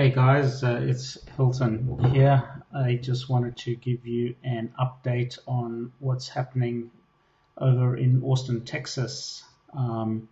Hey guys, it's Hilton here. I just wanted to give you an update on what's happening over in Austin, Texas. I'm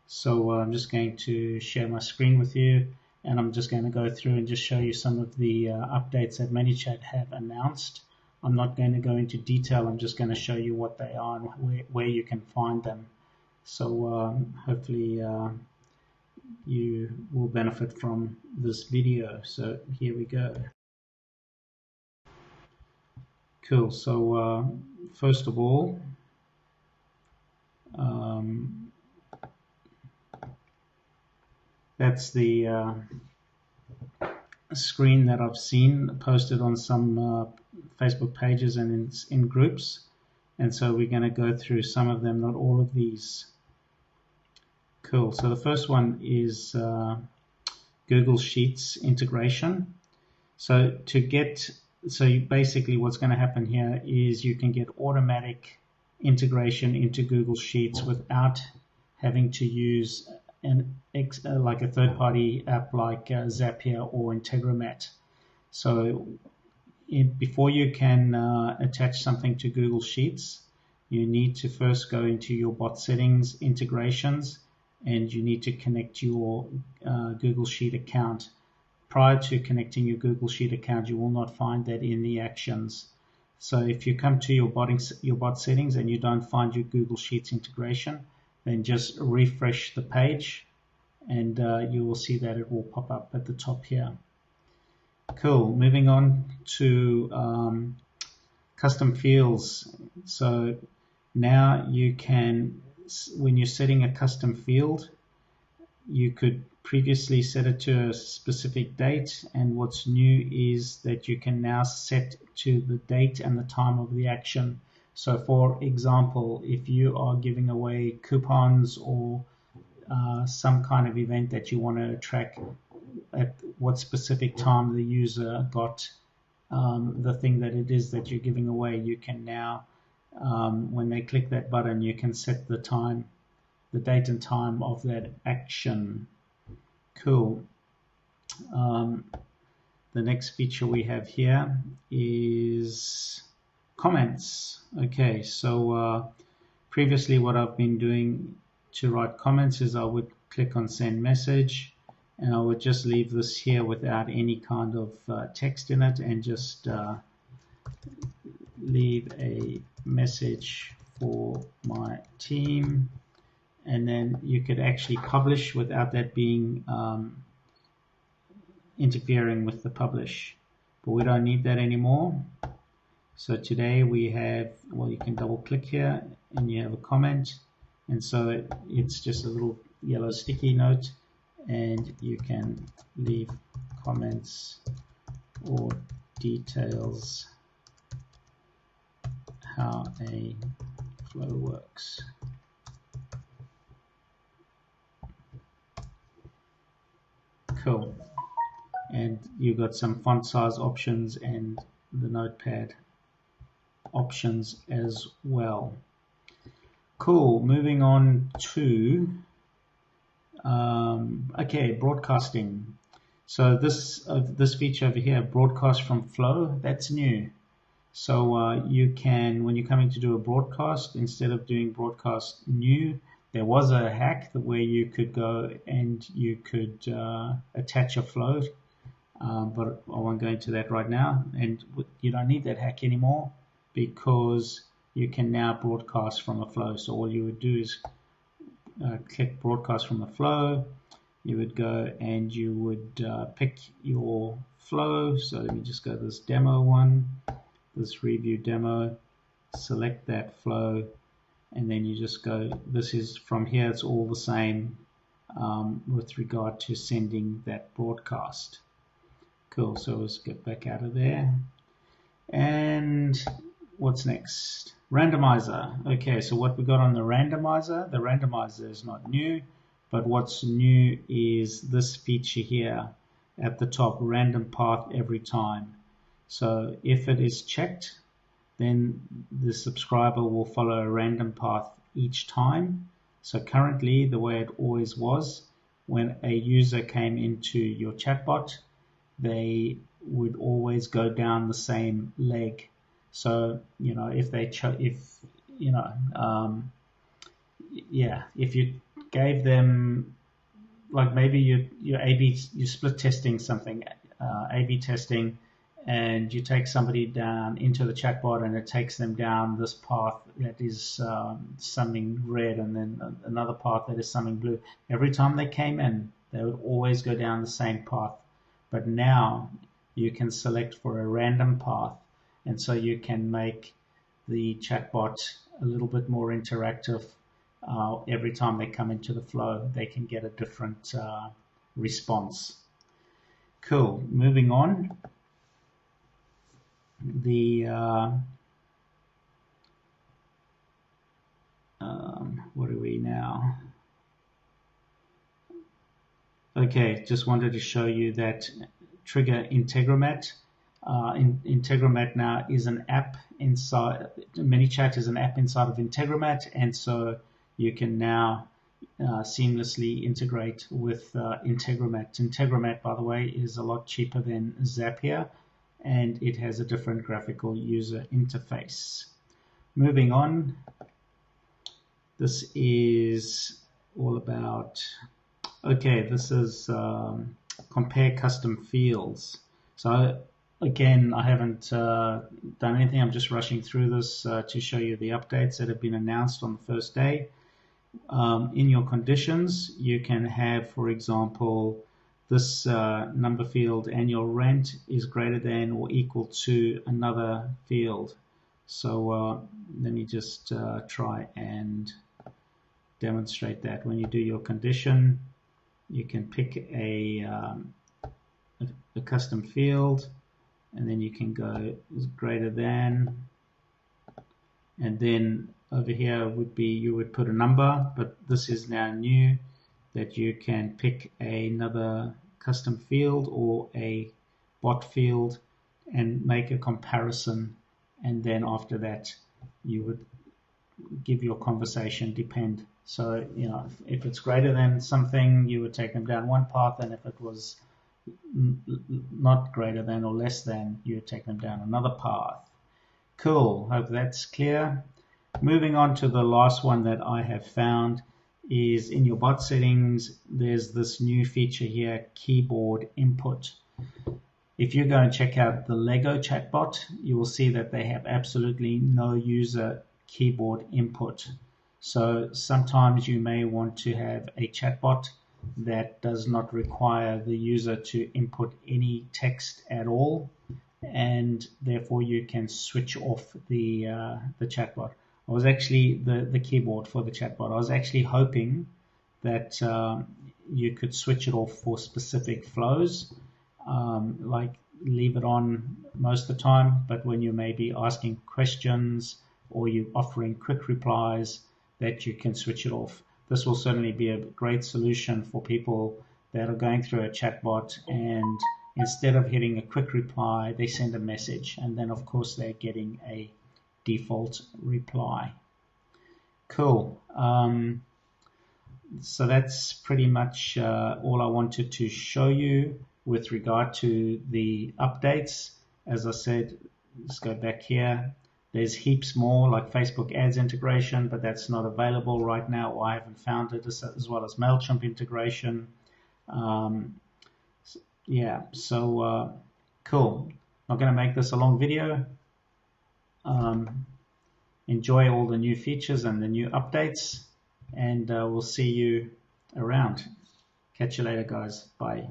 just going to share my screen with you, and I'm just going to go through and just show you some of the updates that ManyChat have announced. I'm not going to go into detail. I'm just going to show you what they are and where you can find them. So hopefully you will benefit from this video. So here we go. Cool. So first of all, that's the screen that I've seen posted on some Facebook pages and in groups. And so we're going to go through some of them, not all of these. Cool. So the first one is Google Sheets integration. So basically what's going to happen here is you can get automatic integration into Google Sheets without having to use like a third-party app like Zapier or Integromat. So before you can attach something to Google Sheets, you need to first go into your bot settings, integrations, and you need to connect your Google Sheet account. Prior to connecting your Google Sheet account, you will not find that in the actions. So if you come to your bot settings and you don't find your Google Sheets integration, then just refresh the page and you will see that it will pop up at the top here. Cool. Moving on to custom fields. So now you can, when you're setting a custom field, you could previously set it to a specific date, and what's new is that you can now set to the date and the time of the action. So for example, if you are giving away coupons or some kind of event that you want to track at what specific time the user got the thing that it is that you're giving away, you can now, when they click that button, you can set the time, the date and time of that action. Cool. The next feature we have here is comments. Okay, so previously what I've been doing to write comments is I would click on send message, and I would just leave this here without any kind of text in it, and just leave a message for my team. And then you could actually publish without that being interfering with the publish. But we don't need that anymore. So today we have, well, you can double click here and you have a comment. And so it's just a little yellow sticky note, and you can leave comments or details how a flow works. Cool. And you've got some font size options and the notepad options as well. Cool. Moving on to broadcasting. So this feature over here, broadcast from Flow, that's new. So you can, when you're coming to do a broadcast, instead of doing broadcast new, there was a hack where you could go and you could attach a flow, but I won't go into that right now. And you don't need that hack anymore because you can now broadcast from a flow. So all you would do is click broadcast from the flow. You would go and you would pick your flow. So let me just go to this demo one, this review demo, select that flow, and then you just go, this is from here, it's all the same with regard to sending that broadcast. Cool, so let's get back out of there. And what's next? Randomizer. Okay, so what we got on the randomizer is not new, but what's new is this feature here at the top, random path every time. So if it is checked, then the subscriber will follow a random path each time. So currently, the way it always was, when a user came into your chatbot, they would always go down the same leg. So, if they if you gave them, like maybe you're split testing something, A/B testing, and you take somebody down into the chatbot and it takes them down this path that is something red, and then another path that is something blue. Every time they came in, they would always go down the same path. But now you can select for a random path, and so you can make the chatbot a little bit more interactive. Every time they come into the flow, they can get a different response. Cool. Moving on. What are we now? Okay, just wanted to show you that Trigger Integromat. Integromat now is an app inside, ManyChat is an app inside of Integromat, and so you can now seamlessly integrate with Integromat. Integromat, by the way, is a lot cheaper than Zapier, and it has a different graphical user interface. Moving on, this is all about, okay, this is compare custom fields. So again, I haven't done anything. I'm just rushing through this to show you the updates that have been announced on the first day. In your conditions, you can have, for example, this number field, annual rent, is greater than or equal to another field. So let me just try and demonstrate that. When you do your condition, you can pick a custom field, and then you can go greater than, and then over here would be, you would put a number, but this is now new, that you can pick another custom field or a bot field and make a comparison, and then after that you would give your conversation depend. So, if it's greater than something, you would take them down one path, and if it was not greater than or less than, you would take them down another path. Cool, hope that's clear. Moving on to the last one that I have found is in your bot settings, there's this new feature here, keyboard input. If you go and check out the Lego chatbot, you will see that they have absolutely no user keyboard input. So sometimes you may want to have a chatbot that does not require the user to input any text at all, and therefore you can switch off the chatbot. I was actually the keyboard for the chatbot. I was actually hoping that you could switch it off for specific flows, like leave it on most of the time, but when you may be asking questions or you're offering quick replies, that you can switch it off. This will certainly be a great solution for people that are going through a chatbot, and instead of hitting a quick reply, they send a message, and then of course they're getting a default reply. Cool. So that's pretty much all I wanted to show you with regard to the updates. As I said, let's go back here. There's heaps more, like Facebook ads integration, but that's not available right now, or I haven't found it, as well as MailChimp integration. Yeah, so cool. Not going to make this a long video. Enjoy all the new features and the new updates, and we'll see you around. Catch you later, guys. Bye.